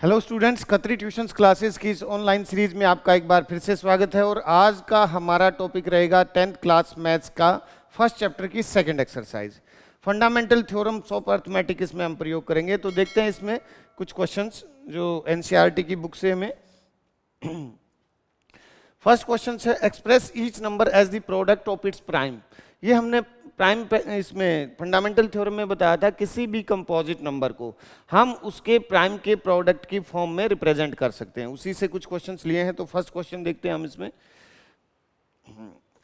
Hello students, Khatri tuitions classes की इस online series में आपका एक बार फिर से स्वागत है। और आज का हमारा टॉपिक रहेगा 10th क्लास मैथ्स का फर्स्ट चैप्टर की second exercise, fundamental theorems of arithmetic. इसमें हम प्रयोग करेंगे। तो देखते हैं इसमें कुछ क्वेश्चंस जो एनसीईआरटी की बुक से हमें। फर्स्ट क्वेश्चन है, express each number as the product of its prime. ये हमने प्राइम इसमें फंडामेंटल थ्योरम में बताया था, किसी भी कंपोजिट नंबर को हम उसके प्राइम के प्रोडक्ट की फॉर्म में रिप्रेजेंट कर सकते हैं। उसी से कुछ क्वेश्चंस लिए हैं। तो फर्स्ट क्वेश्चन देखते हैं हम इसमें।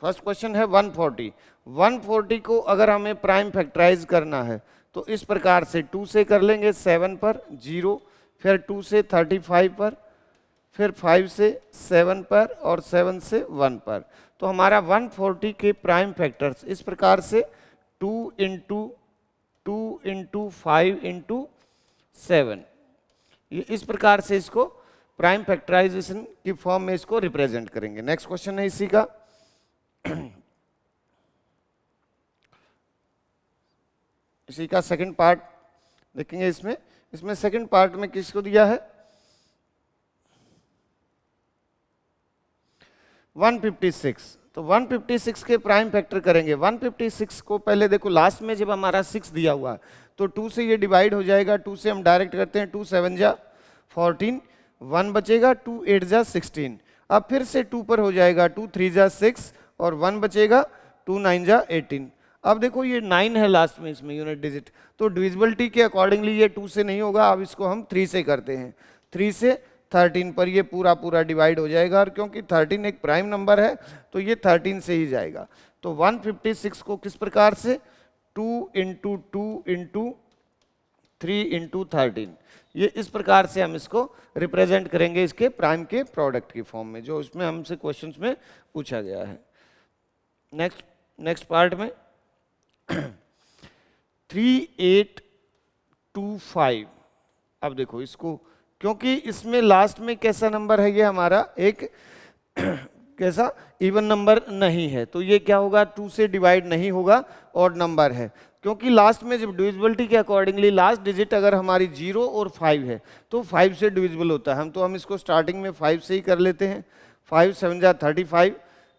फर्स्ट क्वेश्चन है 140। 140 को अगर हमें प्राइम फैक्टराइज करना है तो इस प्रकार से 2 से कर लेंगे, 7 पर 0, फिर 2 से 35 पर, फिर 5 से 7 पर और 7 से 1 पर। तो हमारा 140 के प्राइम फैक्टर्स इस प्रकार से 2 इंटू 5 इंटू 7, ये इस प्रकार से इसको प्राइम फैक्टराइजेशन की फॉर्म में इसको रिप्रेजेंट करेंगे। नेक्स्ट क्वेश्चन है इसी का। इसी का सेकंड पार्ट देखेंगे। इसमें सेकंड पार्ट में किसको दिया है, 156। तो 156 के प्राइम फैक्टर करेंगे। 156 को पहले देखो, लास्ट में जब हमारा 6 दिया हुआ है तो 2 से ये डिवाइड हो जाएगा। 2 से हम डायरेक्ट करते हैं, 2 7 जा 14, 1 बचेगा, 2 8 जा 16। अब फिर से 2 पर हो जाएगा, 2 3 जा 6 और 1 बचेगा, 2 9 जा 18। अब देखो ये 9 है लास्ट में इसमें यूनिट डिजिट, तो डिविजिबिलिटी के अकॉर्डिंगली ये 2 से नहीं होगा। अब इसको हम 3 से करते हैं। 3 से 13 पर ये पूरा डिवाइड हो जाएगा, और क्योंकि 13 एक प्राइम नंबर है तो ये 13 से ही जाएगा। तो 156 को किस प्रकार से 2 इंटू 2 इंटू 3 इंटू 13, ये इस प्रकार से हम इसको रिप्रेजेंट करेंगे इसके प्राइम के प्रोडक्ट की फॉर्म में, जो इसमें हमसे क्वेश्चंस में पूछा गया है। नेक्स्ट पार्ट में 3825। अब देखो इसको, क्योंकि इसमें लास्ट में कैसा नंबर है, ये हमारा एक कैसा इवन नंबर नहीं है, तो ये क्या होगा, 2 से डिवाइड नहीं होगा, और नंबर है। क्योंकि लास्ट में जब डिविजिबिलिटी के अकॉर्डिंगली लास्ट डिजिट अगर हमारी 0 और 5 है तो 5 से डिविजिबल होता है। हम इसको स्टार्टिंग में 5 से ही कर लेते हैं। 5 7 जा 35,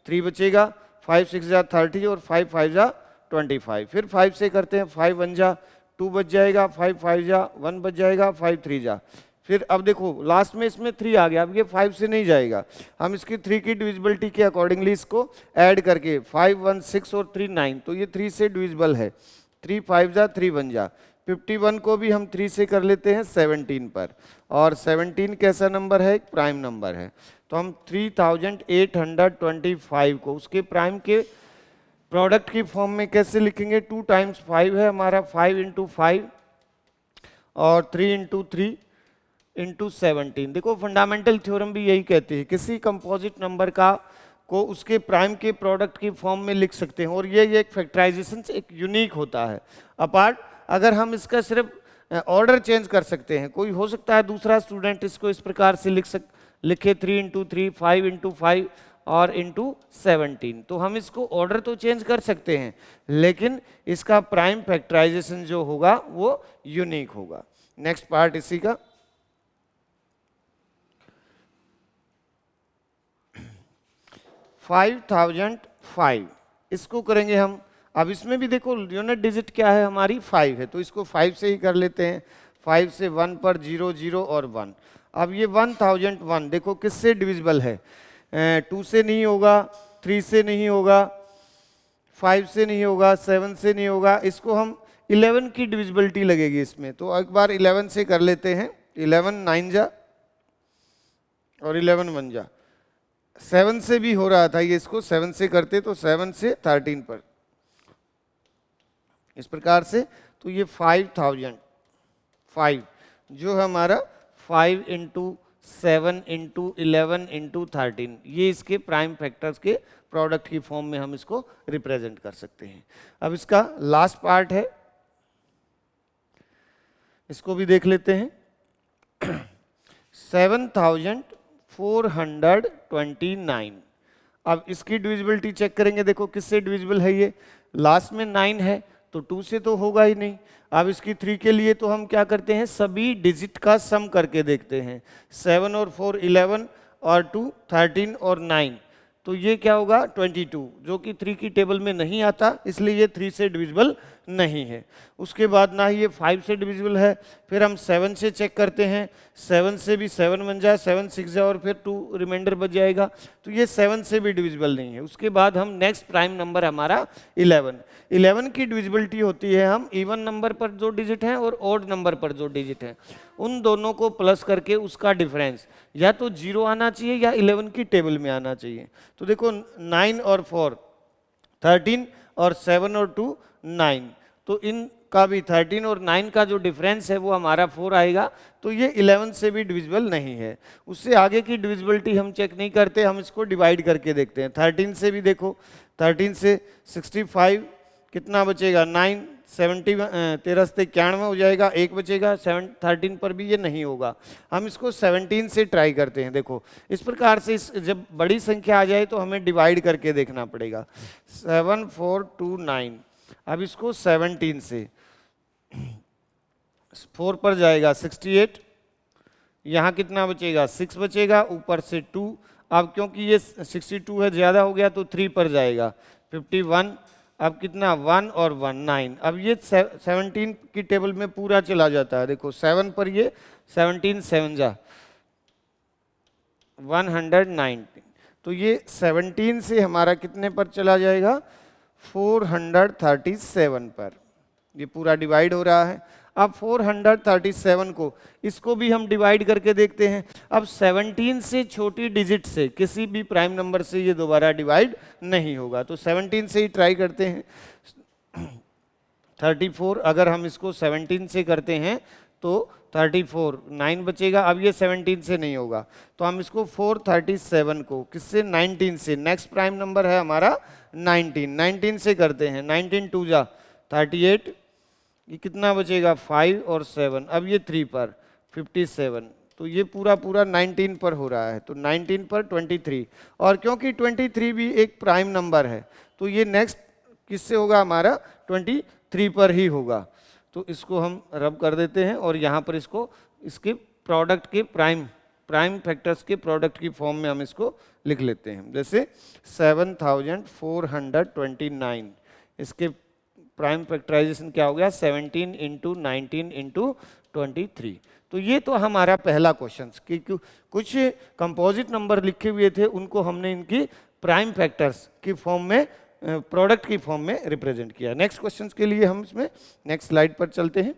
3 बचेगा, 5 6 जा 30 और 5 5 जा 25। फिर 5 से करते हैं, 5 1 जा 2 बच जाएगा, 5 5 जा 1 बच जाएगा, 5 3 जा। फिर अब देखो लास्ट में इसमें 3 आ गया, अब ये 5 से नहीं जाएगा। हम इसकी 3 की डिविजिबिलिटी के अकॉर्डिंगली इसको ऐड करके 5 1 6 और 3 9, तो ये 3 से डिविजिबल है। 3 5 जा 3 1 जा। 51 को भी हम 3 से कर लेते हैं 17 पर, और 17 कैसा नंबर है, एक प्राइम नंबर है। तो हम 3825 को उसके प्राइम के प्रोडक्ट की फॉर्म में कैसे लिखेंगे, 2 टाइम्स 5 है हमारा, 5 इंटू 5 और 3 इंटू 3 इंटू 17। देखो फंडामेंटल थ्योरम भी यही कहती है, किसी कंपोजिट नंबर का को उसके प्राइम के प्रोडक्ट की फॉर्म में लिख सकते हैं, और ये एक फैक्टराइजेशन एक यूनिक होता है। अपार्ट अगर हम इसका सिर्फ ऑर्डर चेंज कर सकते हैं, कोई हो सकता है दूसरा स्टूडेंट इसको इस प्रकार से लिखे 3 इंटू 3 5 इंटू 5 और इंटू 17, तो हम इसको ऑर्डर तो चेंज कर सकते हैं, लेकिन इसका प्राइम फैक्टराइजेशन जो होगा वो यूनिक होगा। नेक्स्ट पार्ट इसी का। 5005 इसको करेंगे हम। अब इसमें भी देखो यूनिट डिजिट क्या है हमारी, 5 है, तो इसको 5 से ही कर लेते हैं। 5 से 1 पर 0 0 और 1। अब ये 1001 देखो किससे डिविजिबल है, 2 से नहीं होगा, 3 से नहीं होगा, 5 से नहीं होगा, 7 से नहीं होगा। इसको हम 11 की डिविजिबिलिटी लगेगी इसमें, तो एक बार 11 से कर लेते हैं। 11 9 जा और 11 1 जा। 7 से भी हो रहा था ये, इसको 7 से करते तो 7 से 13 पर इस प्रकार से। तो ये 5005 जो हमारा 5 इंटू 7 इंटू 11 इंटू 13, ये इसके प्राइम फैक्टर्स के प्रोडक्ट की फॉर्म में हम इसको रिप्रेजेंट कर सकते हैं। अब इसका लास्ट पार्ट है, इसको भी देख लेते हैं। 7429। अब इसकी डिविजिबिलिटी चेक करेंगे। देखो किससे डिविजिबल है ये, लास्ट में 9 है तो 2 से तो होगा ही नहीं। अब इसकी 3 के लिए तो हम क्या करते हैं, सभी डिजिट का सम करके देखते हैं। 7 और 4 11 और 2 13 और 9, तो ये क्या होगा 22, जो कि 3 की टेबल में नहीं आता, इसलिए ये 3 से डिविजिबल नहीं है। उसके बाद ना ही ये 5 से डिविजिबल है। फिर हम 7 से चेक करते हैं, 7 से भी 7 बन जाए, 7 6 जाए और फिर 2 रिमाइंडर बच जाएगा, तो ये 7 से भी डिविजिबल नहीं है। उसके बाद हम नेक्स्ट प्राइम नंबर हमारा 11 की डिविजिबिलिटी होती है, हम इवन नंबर पर जो डिजिट हैं और ऑड नंबर पर जो डिजिट हैं उन दोनों को प्लस करके उसका डिफरेंस या तो 0 आना चाहिए या 11 की टेबल में आना चाहिए। तो देखो 9 और 4 13 और 7 और 2 9, तो इनका भी 13 और 9 का जो डिफरेंस है वो हमारा 4 आएगा, तो ये 11 से भी डिविजिबल नहीं है। उससे आगे की डिविजिबिलिटी हम चेक नहीं करते, हम इसको डिवाइड करके देखते हैं। 13 से भी देखो, 13 से 65 कितना बचेगा 9, 70 13 से 91 हो जाएगा, 1 बचेगा। 13 पर भी ये नहीं होगा, हम इसको 17 से ट्राई करते हैं। देखो इस प्रकार से जब बड़ी संख्या आ जाए तो हमें डिवाइड करके देखना पड़ेगा। 7 4 2 9, अब इसको 17 से 4 पर जाएगा 68, यहाँ कितना बचेगा 6 बचेगा, ऊपर से 2, अब क्योंकि ये 62 है ज़्यादा हो गया तो 3 पर जाएगा 51, अब कितना 1 और 1 9, अब ये 17 की टेबल में पूरा चला जाता है। देखो 7 पर ये 17 7 जा 119, तो ये 17 से हमारा कितने पर चला जाएगा 437 पर, ये पूरा डिवाइड हो रहा है। अब 437 को इसको भी हम डिवाइड करके देखते हैं। अब 17 से छोटी डिजिट से किसी भी प्राइम नंबर से ये दोबारा डिवाइड नहीं होगा, तो 17 से ही ट्राई करते हैं। 34, अगर हम इसको 17 से करते हैं तो 34 9 बचेगा, अब ये 17 से नहीं होगा, तो हम इसको 437 को किससे 19 से, नेक्स्ट प्राइम नंबर है हमारा 19 से करते हैं। 19 2 जा 38, ये कितना बचेगा 5 और 7, अब ये 3 पर 57, तो ये पूरा 19 पर हो रहा है, तो 19 पर 23, और क्योंकि 23 भी एक प्राइम नंबर है तो ये नेक्स्ट किससे होगा हमारा 23 पर ही होगा। तो इसको हम रब कर देते हैं और यहाँ पर इसको इसके प्रोडक्ट के प्राइम फैक्टर्स के प्रोडक्ट की फॉर्म में हम इसको लिख लेते हैं। जैसे 7429, इसके प्राइम फैक्टराइजेशन क्या हो गया 17 इंटू 19 इंटू 23। तो ये तो हमारा पहला क्वेश्चन कि कुछ कंपोजिट नंबर लिखे हुए थे उनको हमने इनकी प्राइम फैक्टर्स की फॉर्म में प्रोडक्ट की फॉर्म में रिप्रेजेंट किया। नेक्स्ट क्वेश्चन के लिए हम इसमें नेक्स्ट स्लाइड पर चलते हैं।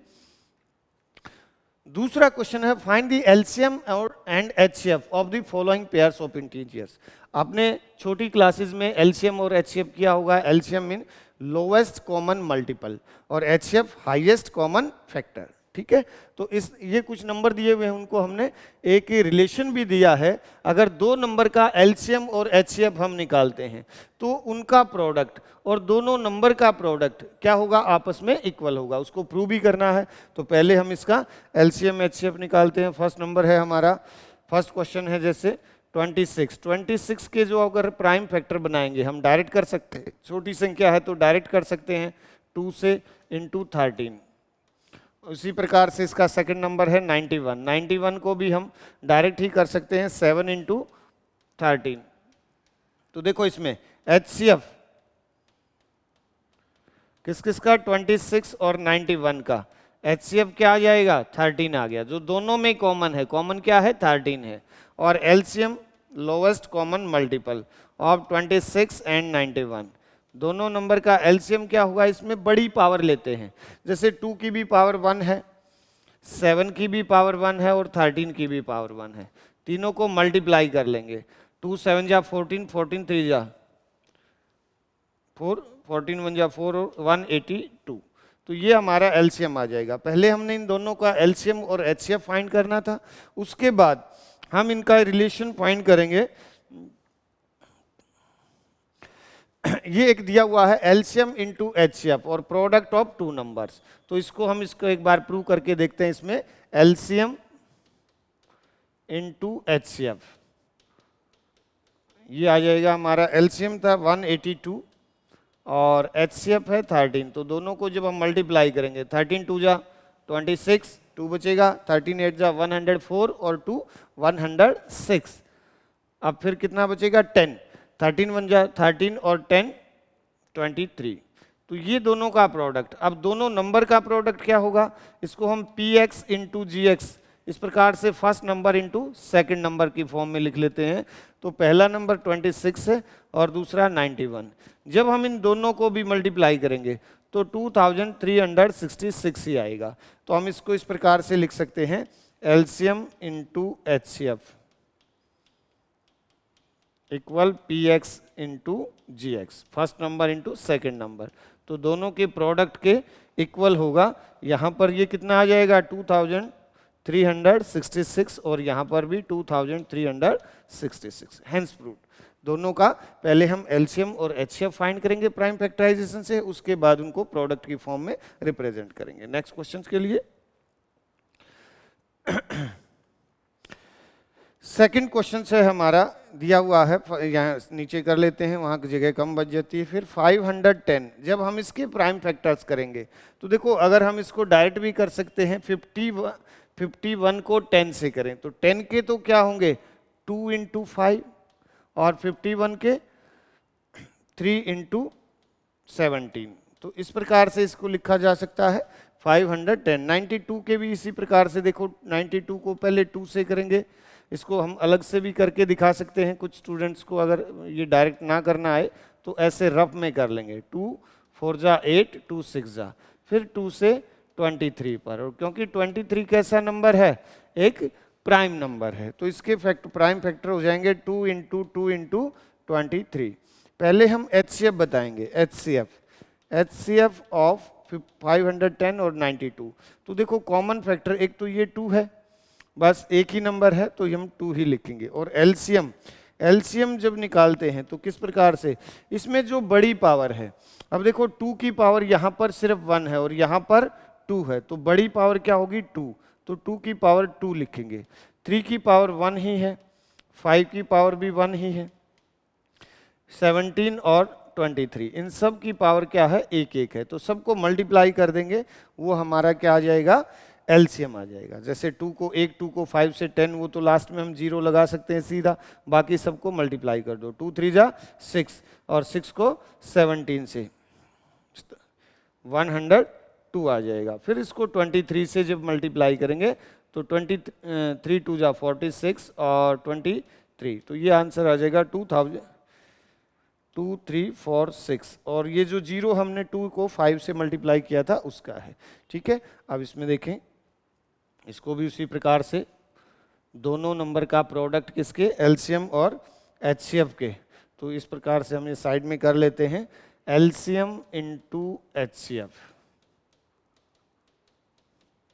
दूसरा क्वेश्चन है फाइंड द एलसीएम और and HCF of the following pairs of integers. आपने छोटी क्लासेस में एलसीएम और एचसीएफ किया होगा। LCM mean lowest common multiple और एचसीएफ हाईएस्ट कॉमन फैक्टर, ठीक है। तो ये कुछ नंबर दिए हुए हैं, उनको हमने एक रिलेशन भी दिया है। अगर दो नंबर का एलसीएम और एचसीएफ हम निकालते हैं तो उनका प्रोडक्ट और दोनों नंबर का प्रोडक्ट क्या होगा आपस में इक्वल होगा, उसको प्रूव भी करना है। तो पहले हम इसका एलसीएम एचसीएफ निकालते हैं। फर्स्ट नंबर है हमारा, फर्स्ट क्वेश्चन है जैसे 26 के जो अगर प्राइम फैक्टर बनाएंगे हम डायरेक्ट कर सकते हैं, छोटी संख्या है तो डायरेक्ट कर सकते हैं 2 से इंटू 13। उसी प्रकार से इसका सेकंड नंबर है 91 को भी हम डायरेक्ट ही कर सकते हैं 7 इंटू 13। तो देखो इसमें एचसीएफ किस किस का 26 और 91 का, एचसीएफ क्या आ जाएगा 13 आ गया, जो दोनों में कॉमन है, कॉमन क्या है 13 है। और LCM lowest common multiple of 26 and 91, दोनों नंबर का एलसीएम क्या होगा, इसमें बड़ी पावर लेते हैं। जैसे 2 की भी पावर 1 है, 7 की भी पावर 1 है और 13 की भी पावर 1 है, तीनों को मल्टीप्लाई कर लेंगे। 2 7 जा 14, 14 3 जा 4, 14 1 जा 4 और 182, तो ये हमारा एलसीएम आ जाएगा। पहले हमने इन दोनों का एलसीएम और एचसीएफ फाइंड करना था, उसके बाद हम इनका रिलेशन फाइंड करेंगे। ये एक दिया हुआ है एलसीएम इंटू एचसीएफ और प्रोडक्ट ऑफ टू नंबर्स, तो इसको एक बार प्रूव करके देखते हैं। इसमें एलसीएम इंटू एचसीएफ, ये आ जाएगा हमारा एलसीएम था 182 और HCF है 13। तो दोनों को जब हम मल्टीप्लाई करेंगे 13 2 जा 26, 2 बचेगा, 13 8 जा 104 और 2 106। अब फिर कितना बचेगा 10, 13 1 जा 13 और 10 23। तो ये दोनों का प्रोडक्ट, अब दोनों नंबर का प्रोडक्ट क्या होगा, इसको हम PX इंटू GX इस प्रकार से first number into second number की फॉर्म में लिख लेते हैं। तो पहला नंबर 26 है और दूसरा 91। जब हम इन दोनों को भी मल्टीप्लाई करेंगे तो 2366 ही आएगा। तो हम इसको इस प्रकार से लिख सकते हैं LCM into HCF equal PX into GX, first number into second number. तो दोनों के प्रोडक्ट के इक्वल होगा। यहाँ पर ये कितना आ जाएगा 2366 और यहाँ पर भी 2366। Hence proved. दोनों का पहले हम LCM और HCF फाइंड करेंगे प्राइम फैक्टराइजेशन से, उसके बाद उनको प्रोडक्ट की फॉर्म में रिप्रेजेंट करेंगे। नेक्स्ट क्वेश्चन के लिए सेकंड क्वेश्चन से हमारा दिया हुआ है, यहाँ नीचे कर लेते हैं, वहाँ की जगह कम बच जाती है। फिर 510 जब हम इसके प्राइम फैक्टर्स करेंगे तो देखो, अगर हम इसको डायरेक्ट भी कर सकते हैं, 51 को 10 से करें तो 10 के तो क्या होंगे 2 इंटू 5 और 51 के 3 इंटू 17। तो इस प्रकार से इसको लिखा जा सकता है 510। 92 के भी इसी प्रकार से, देखो 92 को पहले 2 से करेंगे, इसको हम अलग से भी करके दिखा सकते हैं। कुछ स्टूडेंट्स को अगर ये डायरेक्ट ना करना आए तो ऐसे रफ में कर लेंगे, 2 4 जा 8, 2 6 जा, फिर 2 से 23 पर। और क्योंकि 23 कैसा नंबर है, एक प्राइम नंबर है, तो इसके प्राइम फैक्टर हो जाएंगे 2 इंटू 2 इंटू 23। पहले हम HCF बताएंगे, HCF ऑफ 510 और 92। तो देखो कॉमन फैक्टर एक तो ये 2 है, बस एक ही नंबर है तो हम 2 ही लिखेंगे। और LCM जब निकालते हैं तो किस प्रकार से, इसमें जो बड़ी पावर है, अब देखो 2 की पावर यहाँ पर सिर्फ 1 है और यहाँ पर 2 है, तो बड़ी पावर क्या होगी 2, तो 2 की पावर 2 लिखेंगे। 3 की पावर 1 ही है, 5 की पावर भी 1 ही है, 17 और 23 इन सब की पावर क्या है, एक एक है। तो सबको मल्टीप्लाई कर देंगे, वो हमारा क्या आ जाएगा, LCM आ जाएगा। जैसे 2 को 5 से 10, वो तो लास्ट में हम 0 लगा सकते हैं सीधा, बाकी सबको मल्टीप्लाई कर दो, 2 3 जा 6 और 6 को 17 से 102 आ जाएगा। फिर इसको 23 से जब मल्टीप्लाई करेंगे तो 23 2 जा 46 और 23, तो ये आंसर आ जाएगा 2346। और ये जो 0 हमने 2 को 5 से मल्टीप्लाई किया था उसका है। ठीक है, अब इसमें देखें, इसको भी उसी प्रकार से दोनों नंबर का प्रोडक्ट किसके, LCM और HCF के। तो इस प्रकार से हम ये साइड में कर लेते हैं, LCM into HCF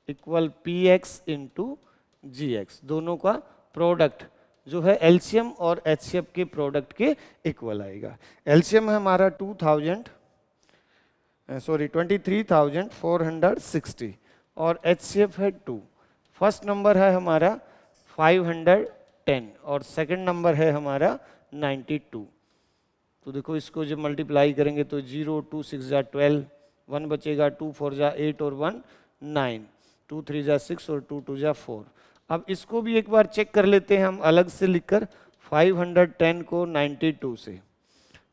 equal PX into GX। दोनों का प्रोडक्ट जो है LCM और HCF के प्रोडक्ट के इक्वल आएगा। LCM है हमारा 23,460 और HCF है 2। फर्स्ट नंबर है हमारा 510 और सेकंड नंबर है हमारा 92। तो देखो इसको जब मल्टीप्लाई करेंगे तो 0 2 6 जा 12, 1 बचेगा, 2 4 जा 8 और 1 9, 2 3 जा 6 और 2 2 जा 4। अब इसको भी एक बार चेक कर लेते हैं हम अलग से लिखकर, 510 को 92 से,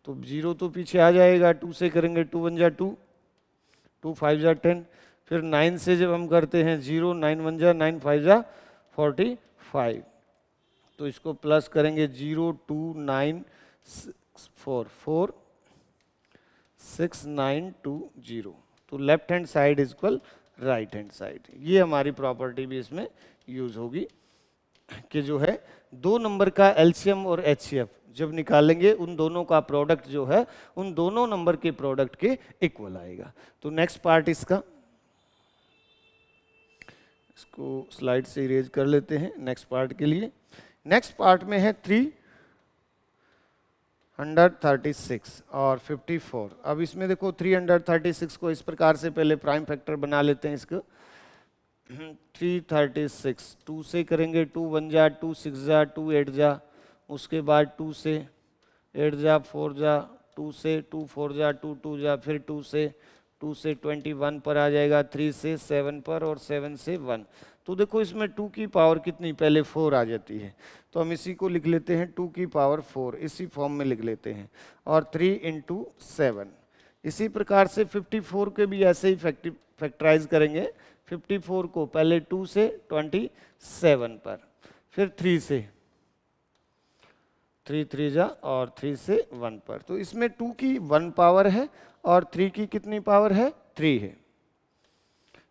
तो 0 तो पीछे आ जाएगा, 2 से करेंगे 2 1 जा 2, 2 5 जा 10, फिर 9 से जब हम करते हैं 0, 9 1 जा 9 5 जा 45, तो इसको प्लस करेंगे 0 2 9 4 4 6 9 2 0, तो left hand side is equal right hand side. ये हमारी प्रॉपर्टी भी इसमें यूज होगी कि जो है दो नंबर का LCM और HCF जब निकालेंगे उन दोनों का प्रोडक्ट जो है उन दोनों नंबर के प्रोडक्ट के इक्वल आएगा। तो नेक्स्ट पार्ट इसका, इसको स्लाइड से इरेज कर लेते हैं नेक्स्ट पार्ट के लिए। नेक्स्ट पार्ट में है 336 और 54। अब इसमें देखो 336 को इस प्रकार से पहले प्राइम फैक्टर बना लेते हैं इसको। 336 2 से करेंगे, 2 1 जा 2 6 जा 2 8 जा, उसके बाद 2 से 8 जा 4 जा 2 से 2 4 जा 2 2 जा, फिर 2 से 21 पर आ जाएगा, 3 से 7 पर और 7 से 1। तो देखो इसमें 2 की पावर कितनी, पहले 4 आ जाती है, तो हम इसी को लिख लेते हैं 2 की पावर 4, इसी फॉर्म में लिख लेते हैं, और 3 इंटू 7। इसी प्रकार से 54 के भी ऐसे ही फैक्टराइज करेंगे। 54 को पहले 2 से 27 पर, फिर 3 से 3 3 जा और 3 से 1 पर। तो इसमें 2 की 1 पावर है और 3 की कितनी पावर है, 3 है।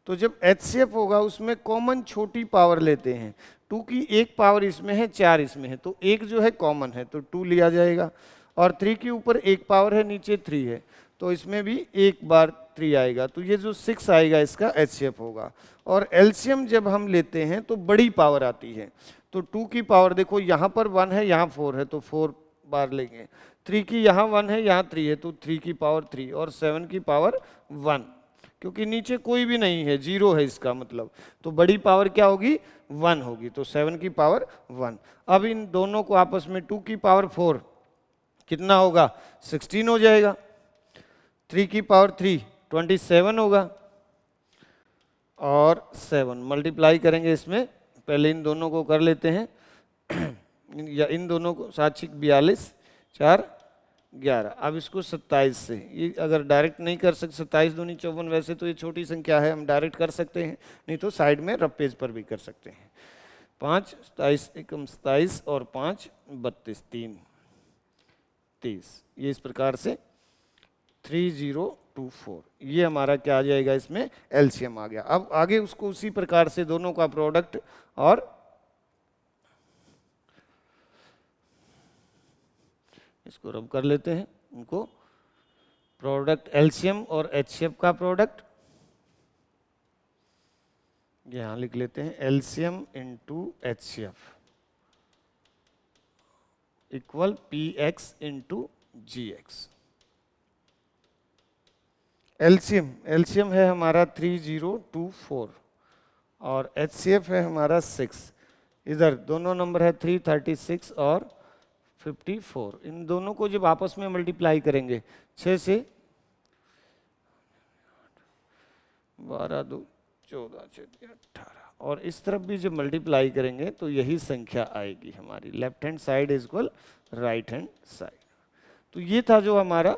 तो जब HCF होगा उसमें कॉमन छोटी पावर लेते हैं। 2 की 1 पावर इसमें है, 4 इसमें है, तो 1 जो है कॉमन है तो 2 लिया जाएगा, और 3 के ऊपर 1 पावर है, नीचे 3 है, तो इसमें भी 1 बार 3 आएगा, तो ये जो 6 आएगा इसका HCF होगा। और एलसीएम जब हम लेते हैं तो बड़ी पावर आती है, तो 2 की पावर देखो यहाँ पर 1 है, यहाँ 4 है, तो 4 बार लेंगे। 3 की यहाँ 1 है, यहाँ 3 है, तो 3 की पावर 3, और 7 की पावर 1, क्योंकि नीचे कोई भी नहीं है, 0 है इसका मतलब, तो बड़ी पावर क्या होगी, 1 होगी, तो 7 की पावर 1। अब इन दोनों को आपस में 2 की पावर 4 कितना होगा, 16 हो जाएगा। 3 की पावर 3 27 होगा, और 7 मल्टीप्लाई करेंगे इसमें, पहले इन दोनों को कर लेते हैं या इन दोनों को, 7 6 42 4 11। अब इसको 27 से, ये अगर डायरेक्ट नहीं कर सकते, 27 दूनी 54, वैसे तो ये छोटी संख्या है, हम डायरेक्ट कर सकते हैं, नहीं तो साइड में रफ पेज पर भी कर सकते हैं। 5 27 एकम 27 और 5 32 3 30, ये इस प्रकार से 3024, ये हमारा क्या आ जाएगा, इसमें एलसीएम आ गया। अब आगे उसको उसी प्रकार से दोनों का प्रोडक्ट, और इसको रब कर लेते हैं, उनको प्रोडक्ट एलसीएम और एचसीएफ का प्रोडक्ट यहां लिख लेते हैं, LCM into HCF equal px into GX. LCM है हमारा 3024 और एचसीएफ है हमारा 6। इधर दोनों नंबर है 336 और 54। इन दोनों को जब आपस में मल्टीप्लाई करेंगे, 6 से 12 2 14 6 18, और इस तरफ भी जब मल्टीप्लाई करेंगे तो यही संख्या आएगी हमारी, left hand side is equal right hand side. तो ये था जो हमारा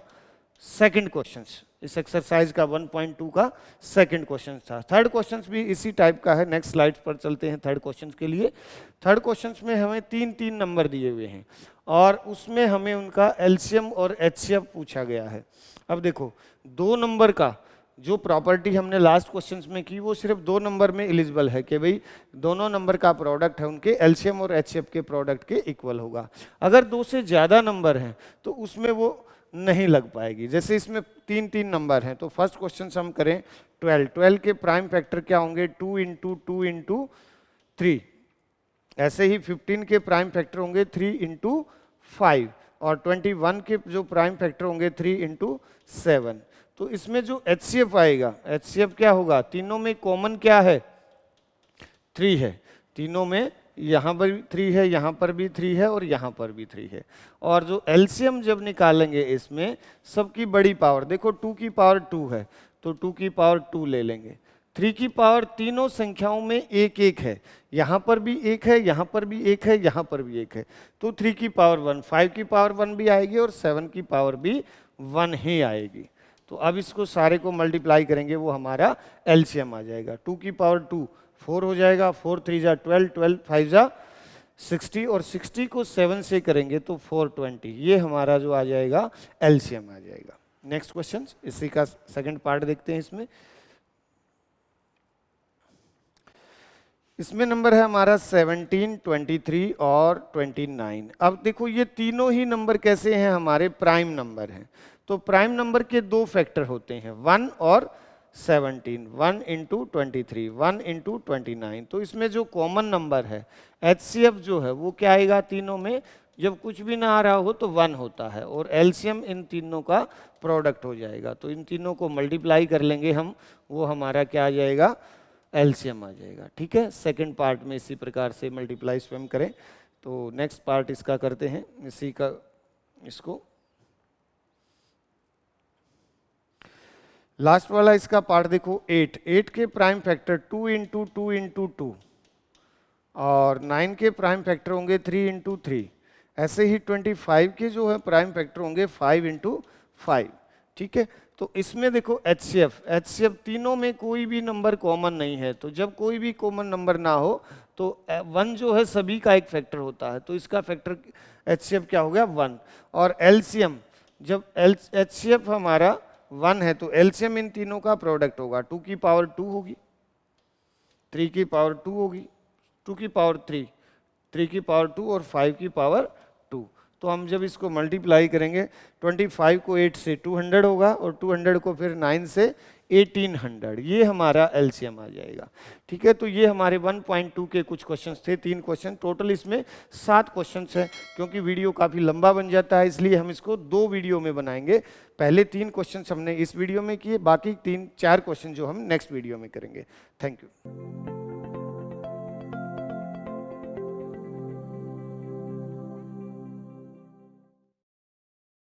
सेकंड क्वेश्चन, इस एक्सरसाइज का 1.2 का सेकंड क्वेश्चन था। थर्ड क्वेश्चन भी इसी टाइप का है। नेक्स्ट स्लाइड पर चलते हैं थर्ड क्वेश्चन के लिए। थर्ड क्वेश्चन में हमें 3 नंबर दिए हुए हैं और उसमें हमें उनका एलसीएम और एचसीएफ पूछा गया है। अब देखो 2 नंबर का जो प्रॉपर्टी हमने लास्ट क्वेश्चन में की वो सिर्फ 2 नंबर में एलिजिबल है कि भाई दोनों नंबर का प्रोडक्ट है उनके एलसीएम और एचसीएफ के प्रोडक्ट के इक्वल होगा। अगर 2 से ज़्यादा नंबर हैं तो उसमें वो नहीं लग पाएगी। जैसे इसमें 3 नंबर हैं तो फर्स्ट क्वेश्चन हम करें 12 के प्राइम फैक्टर क्या होंगे, 2 इंटू 2 इंटू 3। ऐसे ही 15 के प्राइम फैक्टर होंगे 3 इंटू 5 और 21 के जो प्राइम फैक्टर होंगे 3 इंटू 7। तो इसमें जो एचसीएफ आएगा, एचसीएफ क्या होगा, तीनों में कॉमन क्या है, 3 है। तीनों में यहाँ पर भी 3 है, यहाँ पर भी 3 है और यहाँ पर भी 3 है। और जो एलसीएम जब निकालेंगे इसमें सबकी बड़ी पावर, देखो 2 की पावर 2 है तो 2 की पावर 2 ले लेंगे। 3 की पावर तीनों संख्याओं में 1 1 है, यहाँ पर भी 1 है, यहाँ पर भी 1 है, यहाँ पर भी 1 है, तो 3 की पावर 1, 5 की पावर 1 भी आएगी और 7 की पावर भी 1 ही आएगी। तो अब इसको सारे को मल्टीप्लाई करेंगे वो हमारा एलसीएम आ जाएगा। 2 की पावर 2 4 हो जाएगा, 4 3 जा 12, 12 5 जा 60 और 60 को 7 से करेंगे तो 420। ये हमारा जो आ जाएगा एलसीएम आ जाएगा। नेक्स्ट क्वेश्चन, इसी का सेकंड पार्ट देखते हैं। इसमें नंबर है हमारा 17, 23 और 29। अब देखो ये तीनों ही नंबर कैसे हैं, हमारे प्राइम नंबर हैं। तो प्राइम नंबर के 2 फैक्टर होते हैं, 1 और 17, 1 इंटू 23, 1 इंटू 29। तो इसमें जो कॉमन नंबर है एचसीएफ जो है वो क्या आएगा, तीनों में जब कुछ भी ना आ रहा हो तो 1 होता है और एलसीएम इन तीनों का प्रोडक्ट हो जाएगा। तो इन तीनों को मल्टीप्लाई कर लेंगे हम, वो हमारा क्या आ जाएगा, एलसीएम आ जाएगा। ठीक है, सेकंड पार्ट में इसी प्रकार से मल्टीप्लाई स्वयं करें। तो नेक्स्ट पार्ट इसका करते हैं, इसी का इसको लास्ट वाला इसका पार्ट देखो 8, 8 के प्राइम फैक्टर 2 इंटू 2 इंटू 2, और 9 के प्राइम फैक्टर होंगे 3 इंटू 3। ऐसे ही 25 के जो है प्राइम फैक्टर होंगे 5 इंटू 5। ठीक है, तो इसमें देखो HCF तीनों में कोई भी नंबर कॉमन नहीं है, तो जब कोई भी कॉमन नंबर ना हो तो 1 जो है सभी का एक फैक्टर होता है, तो इसका फैक्टर HCF क्या हो गया 1। और LCM, जब HCF हमारा 1 है तो LCM इन तीनों का प्रोडक्ट होगा, 2 की पावर 2 होगी, 3 की पावर 2 होगी, 2 की पावर 3, 3 की पावर 2 और 5 की पावर 2। तो हम जब इसको मल्टीप्लाई करेंगे 25 को 8 से 200 होगा, और 200 को फिर 9 से 1800, ये हमारा LCM आ जाएगा। ठीक है, तो ये हमारे 1.2 के कुछ क्वेश्चंस थे, 3 क्वेश्चन टोटल, इसमें 7 क्वेश्चंस हैं। क्योंकि वीडियो काफ़ी लंबा बन जाता है इसलिए हम इसको 2 वीडियो में बनाएंगे। पहले 3 क्वेश्चंस हमने इस वीडियो में किए, बाकी 3-4 क्वेश्चन जो हम नेक्स्ट वीडियो में करेंगे। Thank you.